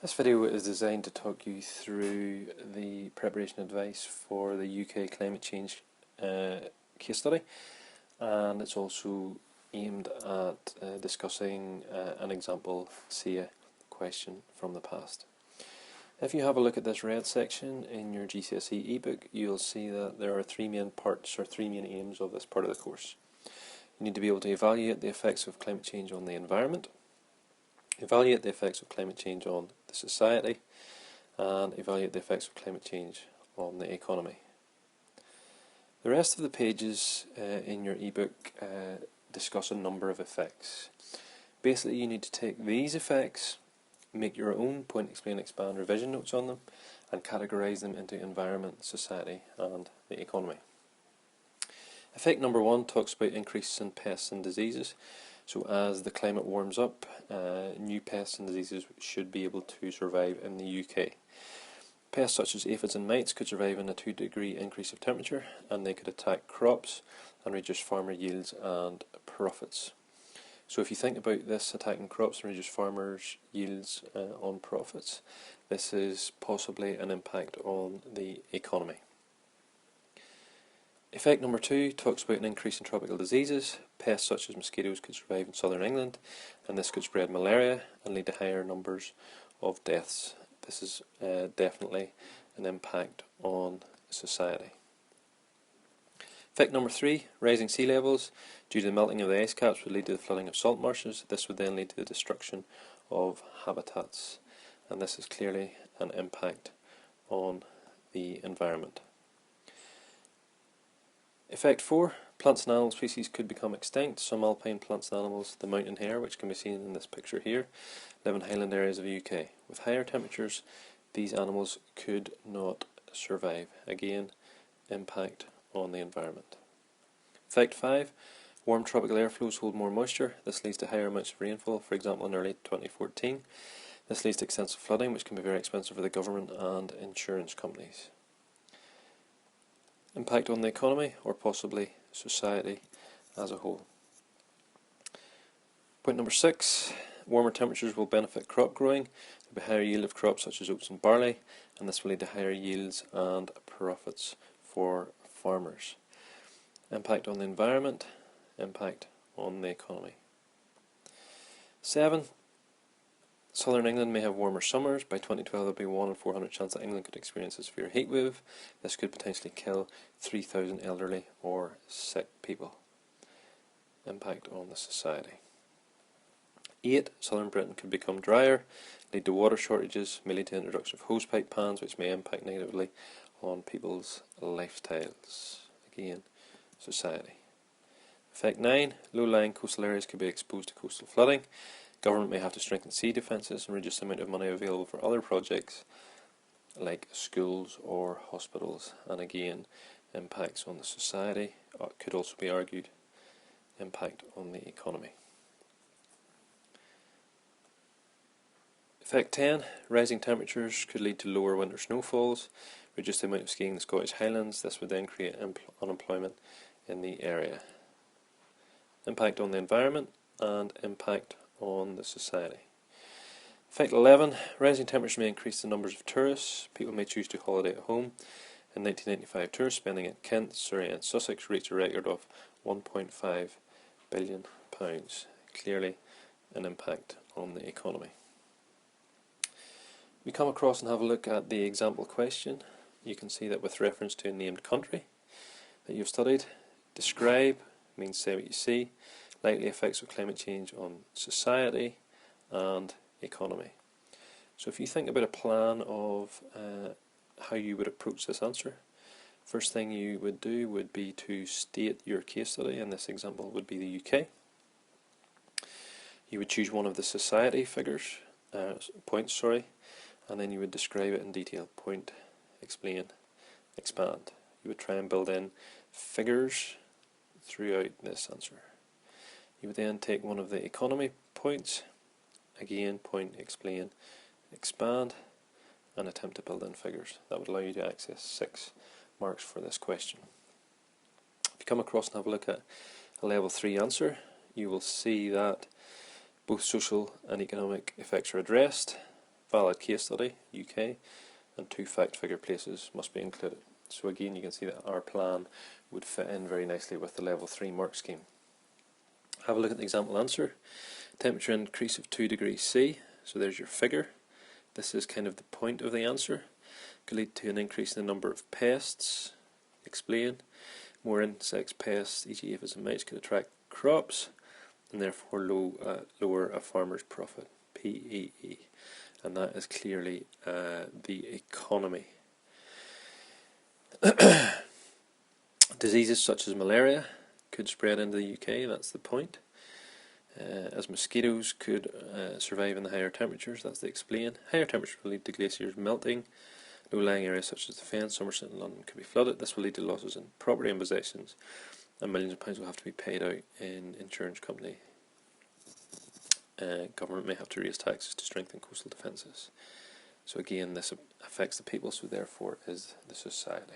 This video is designed to talk you through the preparation advice for the UK climate change case study, and it's also aimed at discussing an example SEA question from the past. If you have a look at this red section in your GCSE ebook, you'll see that there are three main parts or three main aims of this part of the course. You need to be able to evaluate the effects of climate change on the environment, evaluate the effects of climate change on the society, and evaluate the effects of climate change on the economy. The rest of the pages in your ebook discuss a number of effects. Basically, you need to take these effects, make your own point, explain, expand revision notes on them, and categorise them into environment, society, and the economy. Effect number 1 talks about increases in pests and diseases. So as the climate warms up, new pests and diseases should be able to survive in the UK. Pests such as aphids and mites could survive in a 2-degree increase of temperature, and they could attack crops and reduce farmer yields and profits. So if you think about this attacking crops and reduce farmers' yields on profits, this is possibly an impact on the economy. Effect number 2 talks about an increase in tropical diseases. Pests such as mosquitoes could survive in southern England, and this could spread malaria and lead to higher numbers of deaths. This is definitely an impact on society. Effect number 3, rising sea levels due to the melting of the ice caps would lead to the flooding of salt marshes. This would then lead to the destruction of habitats, and this is clearly an impact on the environment. Effect 4, plants and animal species could become extinct. Some alpine plants and animals, the mountain hare, which can be seen in this picture here, live in highland areas of the UK. With higher temperatures, these animals could not survive. Again, impact on the environment. Effect 5, warm tropical air flows hold more moisture. This leads to higher amounts of rainfall, for example in early 2014. This leads to extensive flooding, which can be very expensive for the government and insurance companies. Impact on the economy, or possibly society as a whole. Point number 6, warmer temperatures will benefit crop growing. There will be higher yield of crops such as oats and barley, and this will lead to higher yields and profits for farmers. Impact on the environment, impact on the economy. 7, southern England may have warmer summers. By 2012 there will be a 1 in 400 chance that England could experience a severe heat wave. This could potentially kill 3,000 elderly or sick people. Impact on the society. 8, southern Britain could become drier, lead to water shortages, may lead to the introduction of hosepipe pans, which may impact negatively on people's lifestyles. Again, society. Effect 9, low-lying coastal areas could be exposed to coastal flooding. Government may have to strengthen sea defences and reduce the amount of money available for other projects like schools or hospitals, and again impacts on the society. Could also be argued impact on the economy. Effect 10, rising temperatures could lead to lower winter snowfalls, reduce the amount of skiing in the Scottish Highlands. This would then create unemployment in the area. Impact on the environment and impact on the society. Effect 11, rising temperatures may increase the numbers of tourists. People may choose to holiday at home. In 1995, tourist spending in Kent, Surrey and Sussex reached a record of £1.5 billion. Clearly an impact on the economy. We come across and have a look at the example question. You can see that with reference to a named country that you've studied, describe means say what you see, likely effects of climate change on society and economy. So if you think about a plan of how you would approach this answer, first thing you would do would be to state your case study. In this example would be the UK. You would choose one of the society points, and then you would describe it in detail. Point, explain, expand. You would try and build in figures throughout this answer. You would then take one of the economy points, again point, explain, expand, and attempt to build in figures. That would allow you to access 6 marks for this question. If you come across and have a look at a level 3 answer, you will see that both social and economic effects are addressed. valid case study, UK, and 2 fact figure places must be included. So again, you can see that our plan would fit in very nicely with the level 3 mark scheme. Have a look at the example answer. Temperature increase of 2 degrees C, so there's your figure. This is kind of the point of the answer. Could lead to an increase in the number of pests. Explain. More insects, pests, e.g. aphids and mites, could attract crops, and therefore lower a farmer's profit. PEE. And that is clearly the economy. Diseases such as malaria could spread into the UK, that's the point. As mosquitoes could survive in the higher temperatures, that's the explain. Higher temperatures will lead to glaciers melting. Low-lying areas such as the Fens, Somerset and London could be flooded. This will lead to losses in property and possessions, and millions of pounds will have to be paid out in insurance company. Government may have to raise taxes to strengthen coastal defences. So again, this affects the people, so therefore is the society.